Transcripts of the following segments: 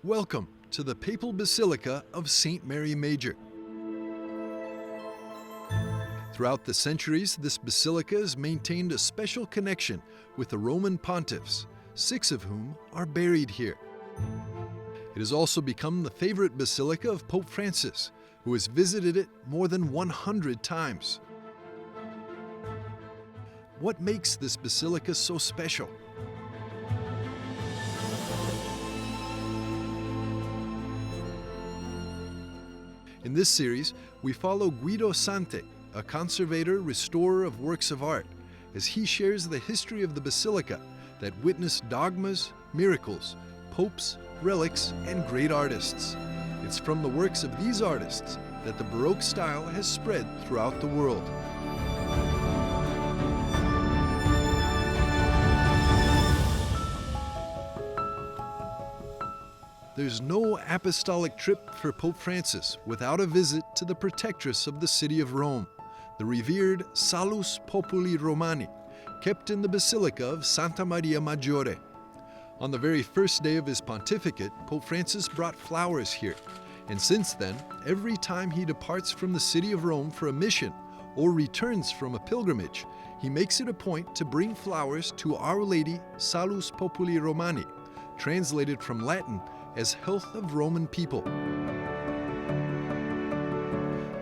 Welcome to the Papal Basilica of St. Mary Major. Throughout the centuries, this basilica has maintained a special connection with the Roman Pontiffs, 6 of whom are buried here. It has also become the favorite basilica of Pope Francis, who has visited it more than 100 times. What makes this basilica so special? In this series, we follow Guido Sante, a conservator-restorer of works of art, as he shares the history of the basilica that witnessed dogmas, miracles, popes, relics, and great artists. It's from the works of these artists that the Baroque style has spread throughout the world. There's no apostolic trip for Pope Francis without a visit to the protectress of the city of Rome, the revered Salus Populi Romani, kept in the Basilica of Santa Maria Maggiore. On the very first day of his pontificate, Pope Francis brought flowers here, and since then, every time he departs from the city of Rome for a mission or returns from a pilgrimage, he makes it a point to bring flowers to Our Lady Salus Populi Romani, translated from Latin as health of Roman people.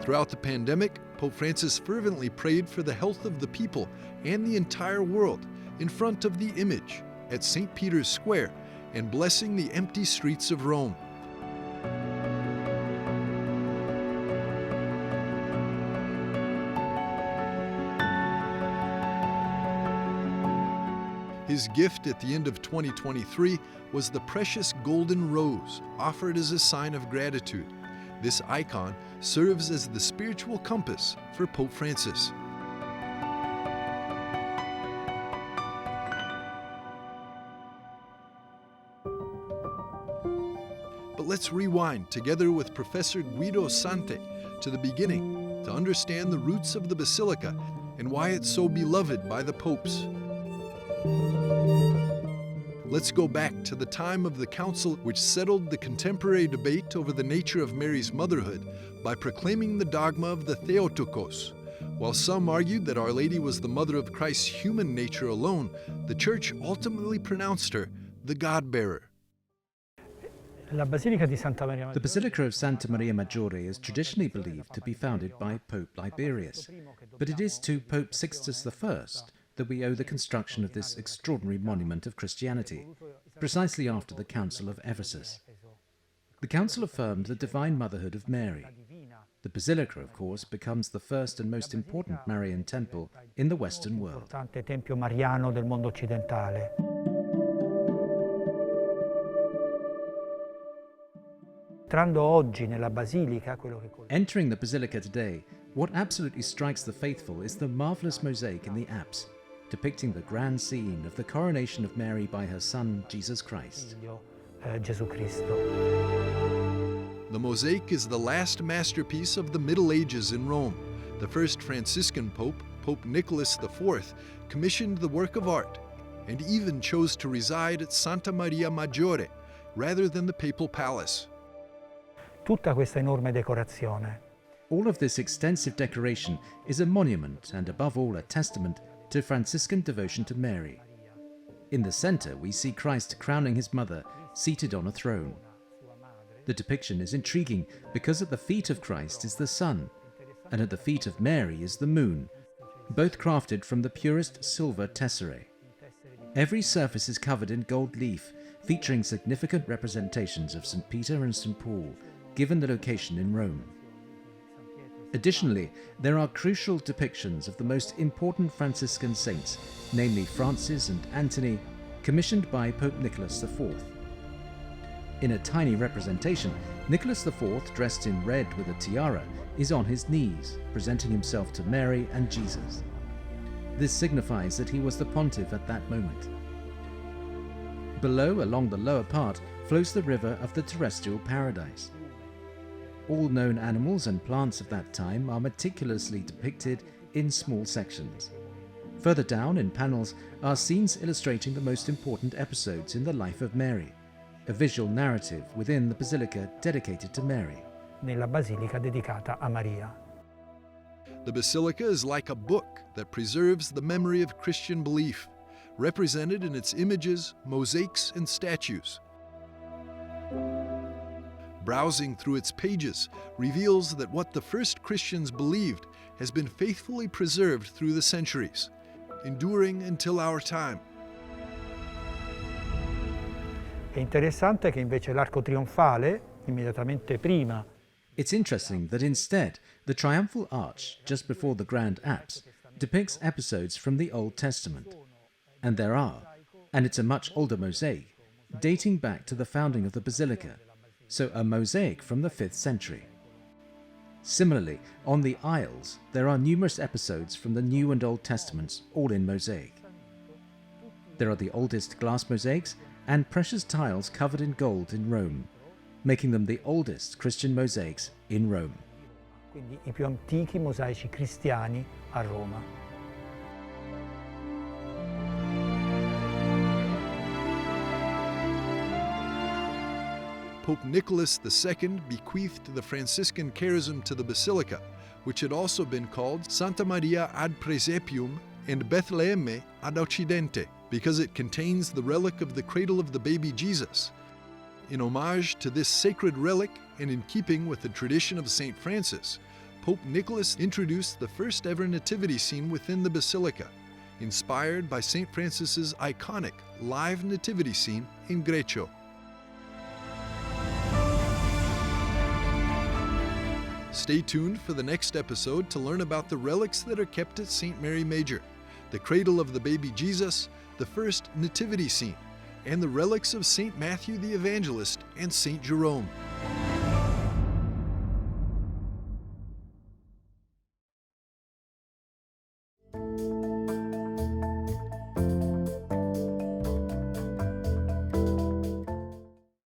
Throughout the pandemic, Pope Francis fervently prayed for the health of the people and the entire world in front of the image at St. Peter's Square and blessing the empty streets of Rome. His gift at the end of 2023 was the precious golden rose offered as a sign of gratitude. This icon serves as the spiritual compass for Pope Francis. But let's rewind together with Professor Guido Sante to the beginning to understand the roots of the Basilica and why it's so beloved by the popes. Let's go back to the time of the Council which settled the contemporary debate over the nature of Mary's motherhood by proclaiming the dogma of the Theotokos. While some argued that Our Lady was the mother of Christ's human nature alone, the Church ultimately pronounced her the God-bearer. The Basilica of Santa Maria Maggiore is traditionally believed to be founded by Pope Liberius, but it is to Pope Sixtus I that we owe the construction of this extraordinary monument of Christianity, precisely after the Council of Ephesus. The Council affirmed the divine motherhood of Mary. The Basilica, of course, becomes the first and most important Marian temple in the Western world. Entering the Basilica today, what absolutely strikes the faithful is the marvelous mosaic in the apse, depicting the grand scene of the coronation of Mary by her son, Jesus Christ. The mosaic is the last masterpiece of the Middle Ages in Rome. The first Franciscan pope, Pope Nicholas IV, commissioned the work of art and even chose to reside at Santa Maria Maggiore rather than the papal palace. All of this extensive decoration is a monument and above all a testament to Franciscan devotion to Mary. In the center, we see Christ crowning his mother, seated on a throne. The depiction is intriguing because at the feet of Christ is the sun, and at the feet of Mary is the moon, both crafted from the purest silver tesserae. Every surface is covered in gold leaf, featuring significant representations of St. Peter and St. Paul, given the location in Rome. Additionally, there are crucial depictions of the most important Franciscan saints, namely Francis and Anthony, commissioned by Pope Nicholas IV. In a tiny representation, Nicholas IV, dressed in red with a tiara, is on his knees, presenting himself to Mary and Jesus. This signifies that he was the pontiff at that moment. Below, along the lower part, flows the river of the terrestrial paradise. All known animals and plants of that time are meticulously depicted in small sections. Further down in panels are scenes illustrating the most important episodes in the life of Mary. a visual narrative within the basilica dedicated to Mary. nella basilica dedicata a Maria. The basilica is like a book that preserves the memory of Christian belief, represented in its images, mosaics, and statues. Browsing through its pages reveals that what the first Christians believed has been faithfully preserved through the centuries, enduring until our time. È interessante che invece l'arco trionfale, immediatamente prima, It's interesting that instead, the triumphal arch just before the grand apse depicts episodes from the Old Testament. And there are, and it's a much older mosaic, dating back to the founding of the basilica, so a mosaic from the 5th century. Similarly, on the aisles, there are numerous episodes from the New and Old Testaments, all in mosaic. There are the oldest glass mosaics and precious tiles covered in gold in Rome, making them the oldest Christian mosaics in Rome. quindi i più antichi mosaici cristiani a Roma. Pope Nicholas II bequeathed the Franciscan charism to the basilica, which had also been called Santa Maria ad Praesepium and Betlemme ad Occidente, because it contains the relic of the cradle of the baby Jesus. In homage to this sacred relic and in keeping with the tradition of St. Francis, Pope Nicholas introduced the first ever nativity scene within the basilica, inspired by St. Francis's iconic live nativity scene in Greccio. Stay tuned for the next episode to learn about the relics that are kept at St. Mary Major, the cradle of the baby Jesus, the first nativity scene, and the relics of St. Matthew the Evangelist and St. Jerome.